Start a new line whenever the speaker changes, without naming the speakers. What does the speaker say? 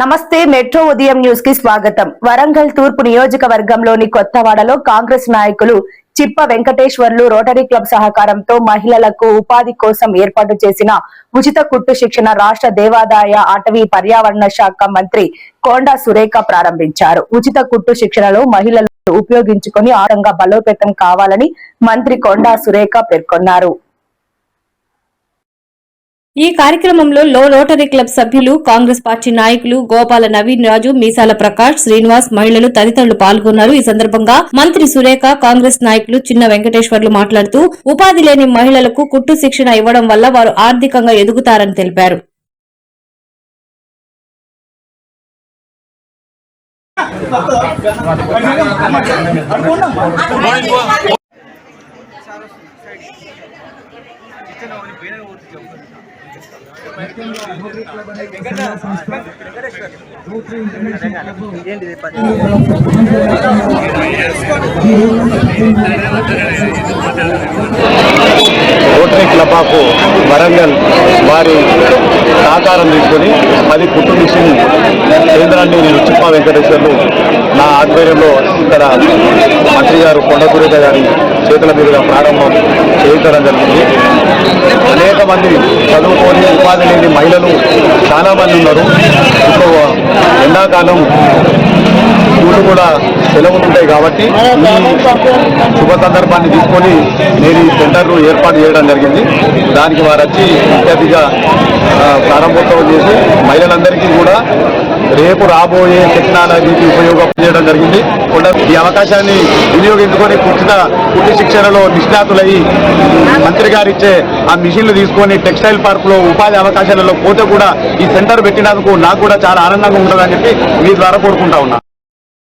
నమస్తే మెట్రో ఉదయం న్యూస్ కి స్వాగతం. వరంగల్ తూర్పు నియోజకవర్గంలోని కొత్తవాడలో కాంగ్రెస్ నాయకులు చిప్ప వెంకటేశ్వర్లు రోటరీ క్లబ్ సహకారంతో మహిళలకు ఉపాధి కోసం ఏర్పాటు చేసిన ఉచిత కుట్టు శిక్షణ రాష్ట్ర దేవాదాయ అటవీ పర్యావరణ శాఖ మంత్రి కొండా సురేఖ ప్రారంభించారు. ఉచిత కుట్టు శిక్షణలో మహిళలు ఉపయోగించుకొని ఆరంగా బలోపేతం కావాలని మంత్రి కొండా సురేఖ పేర్కొన్నారు.
ఈ కార్యక్రమంలో రోటరీ క్లబ్ సభ్యులు, కాంగ్రెస్ పార్టీ నాయకులు గోపాల నవీన్ రాజు, మీసాల ప్రకాష్, శ్రీనివాస్, మహిళలు తదితరులు పాల్గొన్నారు. ఈ సందర్భంగా మంత్రి సురేఖ, కాంగ్రెస్ నాయకులు చిన్న వెంకటేశ్వర్లు మాట్లాడుతూ ఉపాధి లేని మహిళలకు కుట్టు శిక్షణ ఇవ్వడం వల్ల వారు ఆర్థికంగా ఎదుగుతారని తెలిపారు.
రోటరీ క్లబ్ ఆఫ్ వరంగల్ వారి సహకారం తీసుకొని 10 కుట్టు మిషన్ కేంద్రాన్ని నేను చిప్ప వెంకటేశ్వర్లు నా ఆధ్వర్యంలో ఇక్కడ మంత్రి గారు కొండా సురేఖ గారి చేతుల మీదుగా ప్రారంభం చేయించడం జరిగింది. అనేక మంది చదువుకొని ఉపాధి లేని మహిళలు చాలా మంది ఉన్నారు. ఇప్పుడు ఎండాకాలం స్కూళ్ళు కూడా సెలవులు ఉంటాయి కాబట్టి ఈ శుభ సందర్భాన్ని తీసుకొని నేను ఈ సెంటర్ను ఏర్పాటు చేయడం జరిగింది. దానికి వారు వచ్చి అత్యధిక ప్రారంభోత్సవం చేసి మహిళలందరికీ కూడా రేపు రాబోయే టెక్నాలజీకి ఉపయోగం చేయడం జరిగింది. ఈ అవకాశాన్ని వినియోగించుకొని కుట్టు శిక్షణలో నిష్ణాతులయ్యి మంత్రి గారు ఇచ్చే ఆ మిషన్లు తీసుకొని టెక్స్టైల్ పార్క్ లో ఉపాధి అవకాశాలలో పోతే కూడా ఈ సెంటర్ పెట్టినందుకు నాకు కూడా చాలా ఆనందంగా ఉంటుందని చెప్పి మీ ద్వారా కోరుకుంటా ఉన్నా.